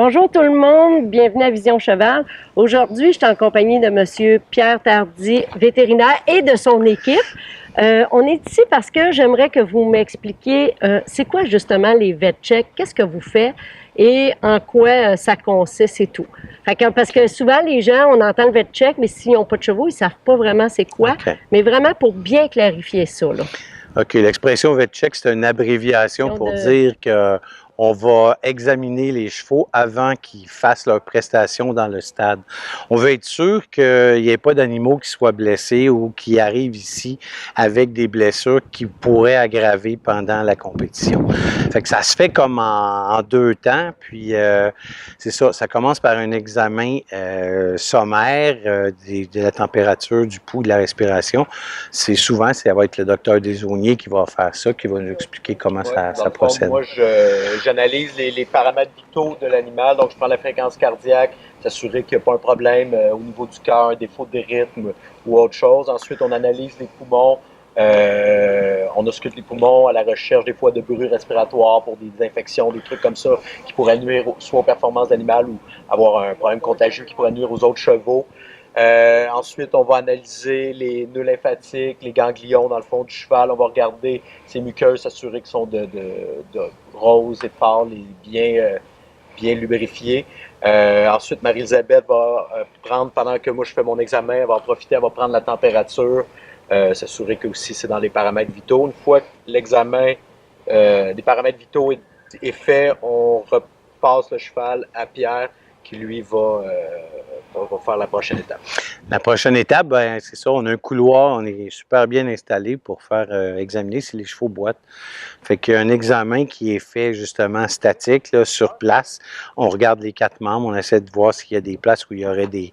Bonjour tout le monde, bienvenue à Vision Cheval. Aujourd'hui, je suis en compagnie de M. Pierre Tardy, vétérinaire, et de son équipe. On est ici parce que j'aimerais que vous m'expliquiez c'est quoi justement les vet-checks, qu'est-ce que vous faites et en quoi ça consiste et tout. Parce que souvent, les gens, on entend le vet-check, mais s'ils n'ont pas de chevaux, ils ne savent pas vraiment c'est quoi. Okay. Mais vraiment pour bien clarifier ça, là. OK, l'expression vet-check, c'est une abréviation pour dire qu'on va examiner les chevaux avant qu'ils fassent leur prestation dans le stade. On veut être sûr qu'il n'y ait pas d'animaux qui soient blessés ou qui arrivent ici avec des blessures qui pourraient aggraver pendant la compétition. Fait que ça se fait comme en deux temps, puis c'est ça, ça commence par un examen sommaire de la température, du pouls, de la respiration. Souvent, ça va être le docteur Desaulniers qui va faire ça, qui va nous expliquer comment ça procède. Moi, j'analyse les paramètres vitaux de l'animal, donc je prends la fréquence cardiaque, s'assurer qu'il n'y a pas un problème au niveau du cœur, un défaut de rythme ou autre chose. Ensuite, on analyse les poumons. On ausculte les poumons à la recherche des fois de brûlures respiratoires pour des infections, des trucs comme ça qui pourraient nuire soit aux performances de l'animal ou avoir un problème contagieux qui pourrait nuire aux autres chevaux. Ensuite, on va analyser les nœuds lymphatiques, les ganglions dans le fond du cheval. On va regarder ses muqueuses, s'assurer qu'ils sont de roses et pâles et bien lubrifiés. Ensuite, Marie-Elisabeth va prendre, pendant que moi je fais mon examen, elle va en profiter, elle va prendre la température, s'assurer que aussi c'est dans les paramètres vitaux. Une fois que l'examen des paramètres vitaux est fait, on repasse le cheval à Pierre qui lui va faire la prochaine étape. La prochaine étape, ben, c'est ça, on a un couloir, on est super bien installé pour faire examiner si les chevaux boitent. Fait qu'il y a un examen qui est fait justement statique, là, sur place. On regarde les quatre membres, on essaie de voir s'il y a des places où il y aurait des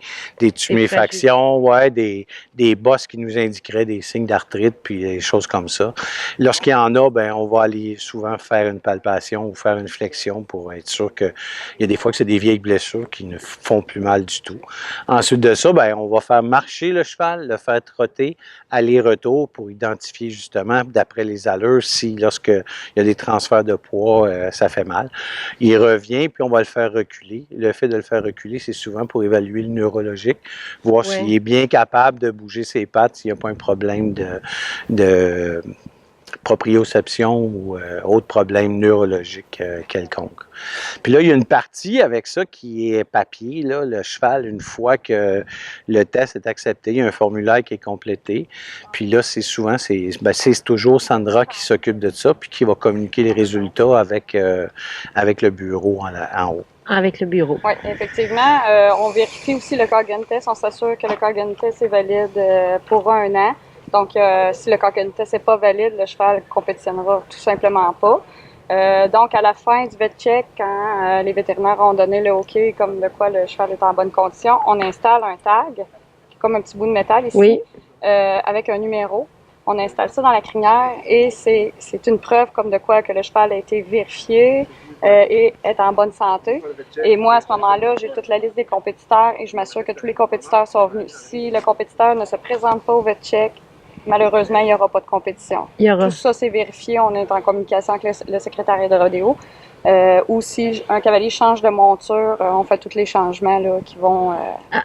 tuméfactions, des bosses qui nous indiqueraient des signes d'arthrite, puis des choses comme ça. Lorsqu'il y en a, ben, on va aller souvent faire une palpation ou faire une flexion pour être sûr qu'il y a des fois que c'est des vieilles blessures qui ne font plus mal du tout. Ensuite de ça, ben, on va faire marcher le cheval, le faire trotter, aller-retour pour identifier justement, d'après les allures, si lorsqu'il y a des transferts de poids, ça fait mal. Il revient, puis on va le faire reculer. Le fait de le faire reculer, c'est souvent pour évaluer le neurologique, voir s'il est bien capable de bouger ses pattes, s'il n'y a pas un problème de proprioception ou autre problème neurologique quelconque. Puis là, il y a une partie avec ça qui est papier, là, le cheval, une fois que le test est accepté, il y a un formulaire qui est complété. Puis là, c'est toujours Sandra qui s'occupe de ça, puis qui va communiquer les résultats avec le bureau en haut. Avec le bureau. Oui, effectivement. On vérifie aussi le Coggan test. On s'assure que le Coggan test est valide pour 1 an. Donc, si le Coggan test n'est pas valide, le cheval ne compétitionnera tout simplement pas. Donc, à la fin du vet-check, quand les vétérinaires ont donné le OK, comme de quoi le cheval est en bonne condition, on installe un tag, comme un petit bout de métal ici, avec un numéro. On installe ça dans la crinière et c'est une preuve comme de quoi que le cheval a été vérifié et est en bonne santé. Et moi, à ce moment-là, j'ai toute la liste des compétiteurs et je m'assure que tous les compétiteurs sont venus. Si le compétiteur ne se présente pas au vet-check, malheureusement, il n'y aura pas de compétition. Tout ça, c'est vérifié. On est en communication avec le secrétariat de rodéo. Ou si un cavalier change de monture, on fait tous les changements là, qui vont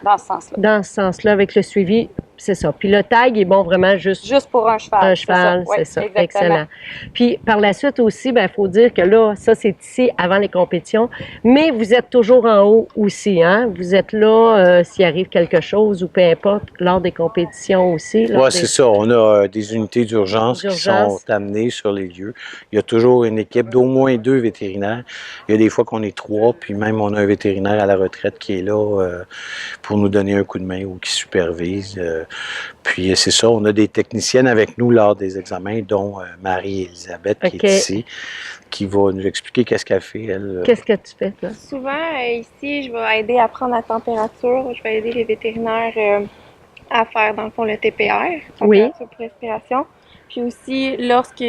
dans ce sens-là. Dans ce sens-là, avec le suivi, c'est ça. Puis le tag est bon vraiment juste pour un cheval. Un cheval, c'est ça. Exactement. Excellent. Puis par la suite aussi, il faut dire que là, ça c'est ici avant les compétitions, mais vous êtes toujours en haut aussi, hein? Vous êtes là s'il arrive quelque chose ou peu importe, lors des compétitions aussi. Oui, c'est ça. On a des unités d'urgence qui sont amenées sur les lieux. Il y a toujours une équipe d'au moins 2 vétérinaires. Il y a des fois qu'on est 3, puis même on a un vétérinaire à la retraite qui est là pour nous donner un coup de main ou qui supervise. Puis c'est ça, on a des techniciennes avec nous lors des examens, dont Marie-Elisabeth qui est ici, qui va nous expliquer qu'est-ce qu'elle fait, elle. Qu'est-ce que tu fais, toi? Souvent, ici, je vais aider à prendre la température. Je vais aider les vétérinaires à faire, dans le fond, le TPR, température pour respiration. Puis aussi, lorsque,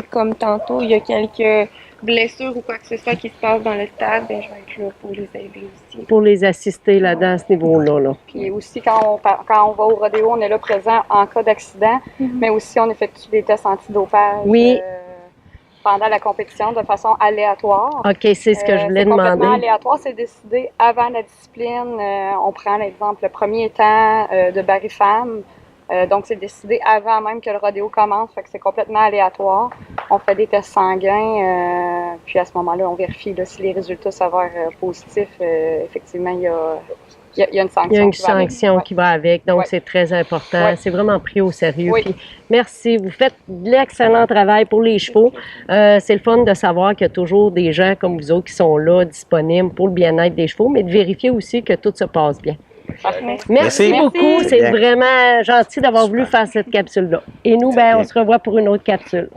comme tantôt, il y a quelques blessures ou quoi que ce soit qui se passe dans le stade, ben, je vais être là pour les aider aussi. Pour les assister là-dedans, à ce niveau-là. Là. Puis aussi, quand on va au rodéo, on est là présent en cas d'accident, mais aussi on effectue des tests antidopage. pendant la compétition de façon aléatoire. OK, c'est ce que je voulais demander. C'est complètement aléatoire, c'est décidé avant la discipline. On prend l'exemple, le premier temps de barre-femme. Donc, c'est décidé avant même que le rodéo commence, fait que c'est complètement aléatoire. On fait des tests sanguins, puis à ce moment-là, on vérifie là, si les résultats s'avèrent positifs. Effectivement, il y a une sanction. Il y a une sanction qui va avec, donc c'est très important. C'est vraiment pris au sérieux. Puis, merci, vous faites de l'excellent travail pour les chevaux. C'est le fun de savoir qu'il y a toujours des gens comme vous autres qui sont là, disponibles pour le bien-être des chevaux, mais de vérifier aussi que tout se passe bien. Merci beaucoup. C'est vraiment gentil d'avoir voulu faire cette capsule-là. Et nous, on se revoit pour une autre capsule.